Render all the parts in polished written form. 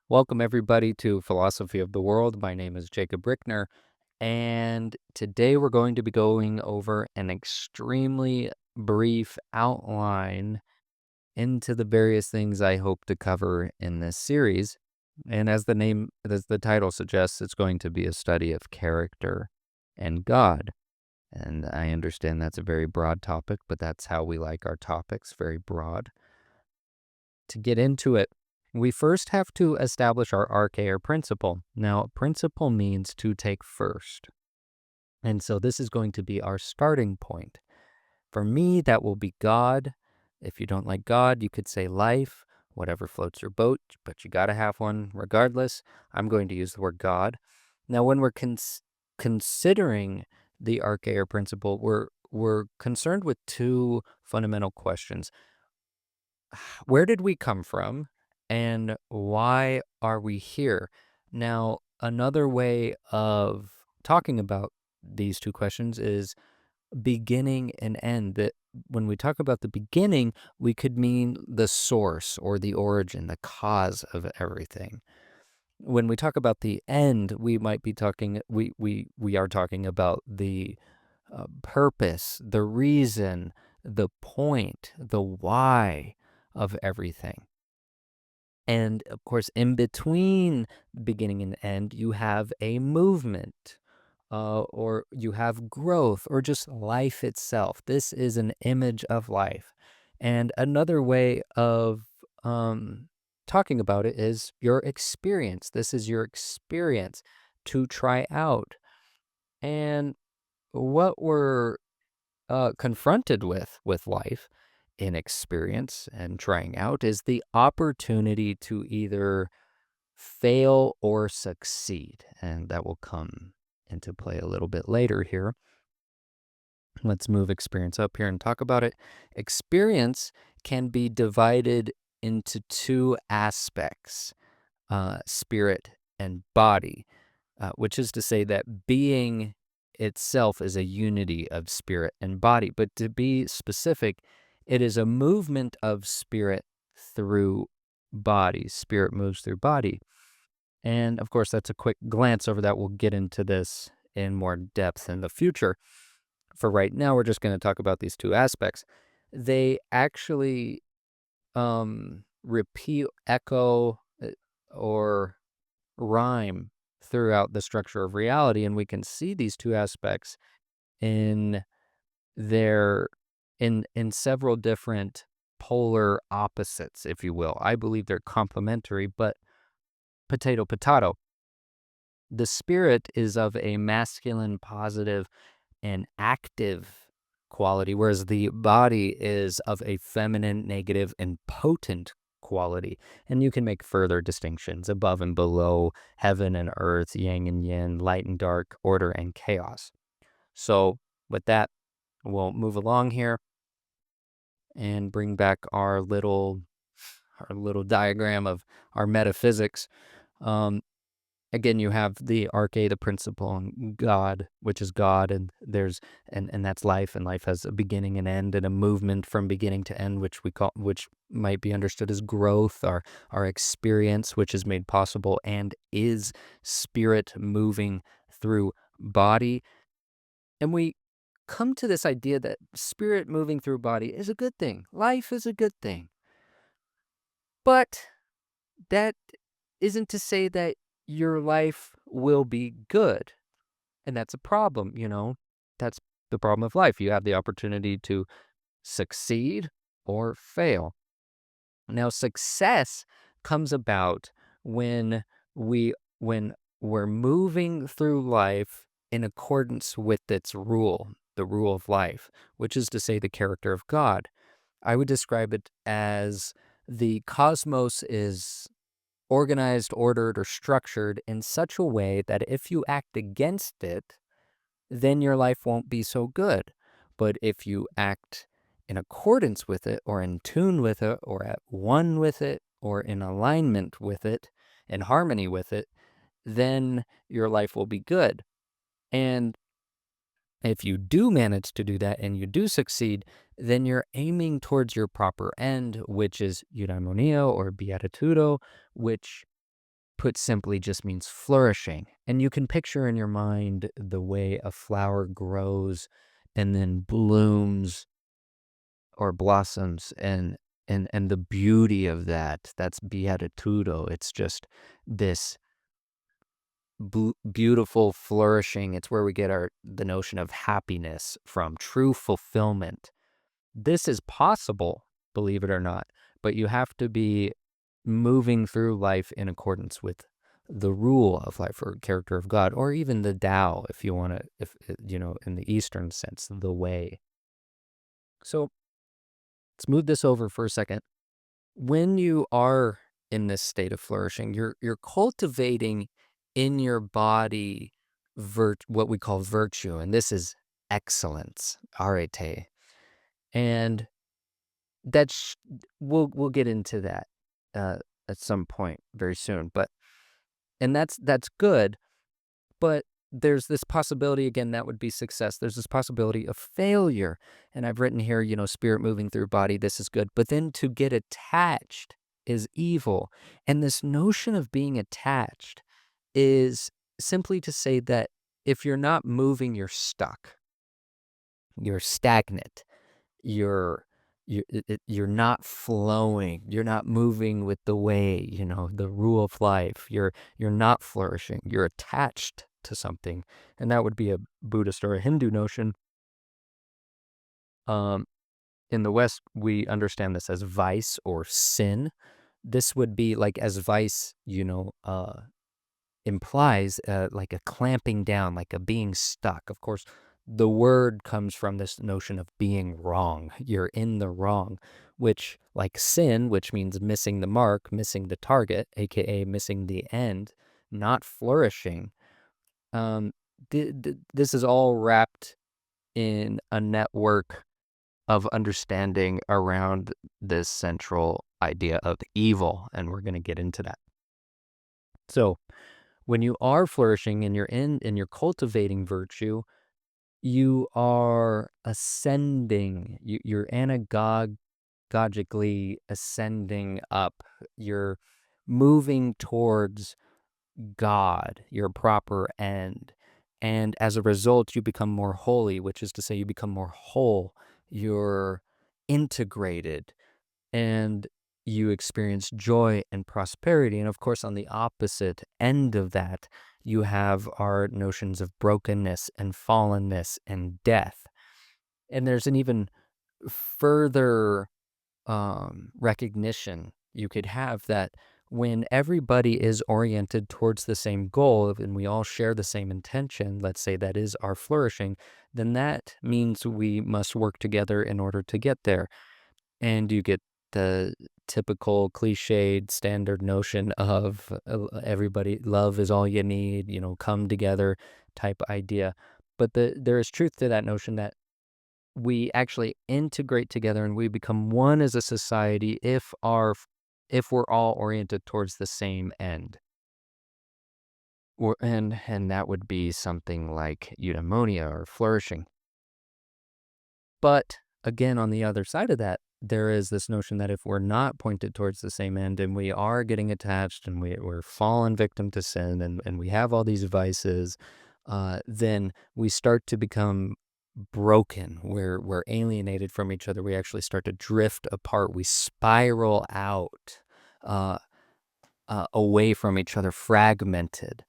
Welcome, everybody, to Philosophy of the World. My name is Jacob Rickner, and today we're going to be going over an extremely brief outline into the various things I hope to cover in this series. And as the title suggests, it's going to be a study of character and God. And I understand that's a very broad topic, but that's how we like our topics, very broad. To get into it, we first have to establish our arche or principle. Now, principle means to take first. And so this is going to be our starting point. For me, that will be God. If you don't like God, you could say life, whatever floats your boat, but you got to have one regardless. I'm going to use the word God. Now, when we're considering the arche or principle, we're concerned with two fundamental questions. Where did we come from and why are we here? Now, another way of talking about these two questions is beginning and end. That when we talk about the beginning, we could mean the source or the origin, the cause of everything. When we talk about the end, we might be talking we are talking about the purpose, the reason, the point, the why of everything. And of course, in between beginning and end, you have a movement, or you have growth, or just life itself. This is an image of life. And another way of talking about it is your experience. This is your experience to try out. And what we're confronted with life in experience and trying out is the opportunity to either fail or succeed. And that will come into play a little bit later here. Let's move experience up here and talk about it. Experience can be divided into two aspects, spirit and body, which is to say that being itself is a unity of spirit and body. But to be specific, it is a movement of spirit through body. Spirit moves through body. And of course, that's a quick glance over that. We'll get into this in more depth in the future. For right now, we're just going to talk about these two aspects. They actually repeat, echo, or rhyme throughout the structure of reality, and we can see these two aspects in their in several different polar opposites, if you will. I believe they're complementary, but potato potato. The spirit is of a masculine, positive, and active quality, whereas the body is of a feminine, negative, and potent quality. And you can make further distinctions above and below, heaven and earth, yang and yin, light and dark, order and chaos. So with that, we'll move along here and bring back our little diagram of our metaphysics. Um, Again, you have the arche, the principle, and God, which is God, and and that's life, and life has a beginning and end, and a movement from beginning to end, which might be understood as growth, our experience, which is made possible and is spirit moving through body. And we come to this idea that spirit moving through body is a good thing. Life is a good thing. But that isn't to say that your life will be good. And that's a problem. That's the problem of life. You have the opportunity to succeed or fail. Now, success comes about when we when we're moving through life in accordance with its rule, the rule of life, which is to say the character of God. I would describe it as the cosmos is organized, ordered, or structured in such a way that if you act against it, then your life won't be so good. But if you act in accordance with it, or in tune with it, or at one with it, or in alignment with it, in harmony with it, then your life will be good. And if you do manage to do that and you do succeed, then you're aiming towards your proper end, which is eudaimonia or beatitudo, which put simply just means flourishing. And you can picture in your mind the way a flower grows and then blooms or blossoms and the beauty of that. That's beatitudo. It's just this beautiful flourishing. It's where we get our the notion of happiness from, true fulfillment. This is possible, believe it or not, but you have to be moving through life in accordance with the rule of life or character of God, or even the Tao, if you want to, if in the Eastern sense, the way. So let's move this over for a second. When you are in this state of flourishing, you're cultivating in your body what we call virtue, and this is excellence, arete. And that's we'll get into that uh, at some point very soon. But and that's good. But there's this possibility again that would be success. There's this possibility of failure, and I've written here, spirit moving through body. This is good, but then to get attached is evil, and this notion of being attached is simply to say that if you're not moving, you're stuck. You're stagnant. You're not flowing. You're not moving with the way, the rule of life. You're not flourishing. You're attached to something, and that would be a Buddhist or a Hindu notion. Um, in the West, we understand this as vice or sin. This would be like as vice, implies like a clamping down, like a being stuck. Of course, the word comes from this notion of being wrong. You're in the wrong, which, like sin, which means missing the mark, missing the target, aka missing the end, not flourishing. Um, this is all wrapped in a network of understanding around this central idea of evil, and we're going to get into that. So, when you are flourishing and you're cultivating virtue, you are ascending. You're anagogically ascending up. You're moving towards God, your proper end. And as a result, you become more holy, which is to say, you become more whole. You're integrated and you experience joy and prosperity. And of course, on the opposite end of that, you have our notions of brokenness and fallenness and death. And there's an even further recognition you could have that when everybody is oriented towards the same goal and we all share the same intention, let's say that is our flourishing, then that means we must work together in order to get there. And you get the typical cliched standard notion of everybody, love is all you need, come together type idea. But there is truth to that notion that we actually integrate together and we become one as a society if we're all oriented towards the same end. And that would be something like eudaimonia or flourishing. But again, on the other side of that, there is this notion that if we're not pointed towards the same end and we are getting attached and we're fallen victim to sin and we have all these vices, then we start to become broken. We're alienated from each other. We actually start to drift apart. We spiral out uh, away from each other, fragmented.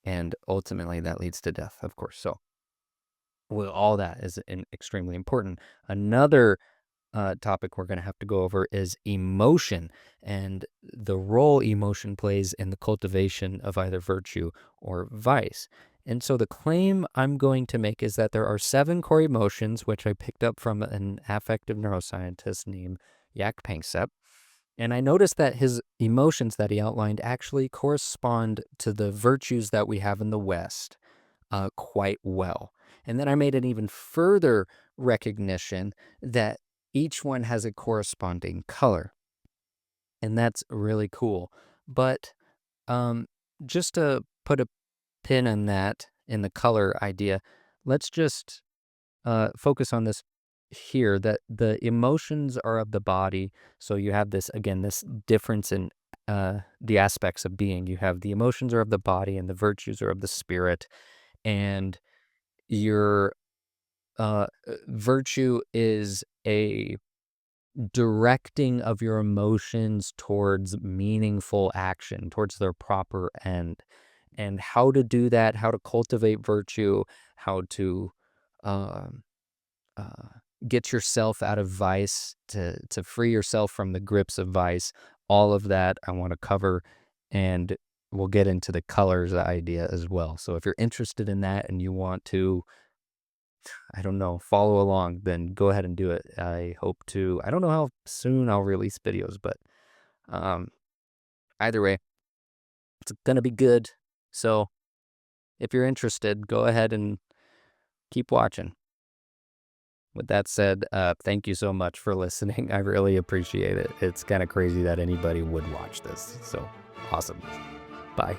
And ultimately that leads to death, of course. So well, all that is extremely important. Another topic we're going to have to go over is emotion and the role emotion plays in the cultivation of either virtue or vice. And so the claim I'm going to make is that there are 7 core emotions, which I picked up from an affective neuroscientist named Yak Panksepp. And I noticed that his emotions that he outlined actually correspond to the virtues that we have in the West quite well. And then I made an even further recognition that each one has a corresponding color. And that's really cool. But um, just to put a pin in that, in the color idea, let's just focus on this here that the emotions are of the body. So you have this, again, this difference in the aspects of being. You have the emotions are of the body, and the virtues are of the spirit. And your virtue is a directing of your emotions towards meaningful action, towards their proper end. And how to do that, how to cultivate virtue, how to um, uh, get yourself out of vice, to free yourself from the grips of vice. All of that I want to cover, and we'll get into the colors idea as well. So if you're interested in that and you want to, I don't know, follow along, then go ahead and do it. I hope to. I don't know how soon I'll release videos, but um, either way, it's gonna be good. So if you're interested, go ahead and keep watching. With that said, thank you so much for listening. I really appreciate it. It's kind of crazy that anybody would watch this. So awesome. Bye.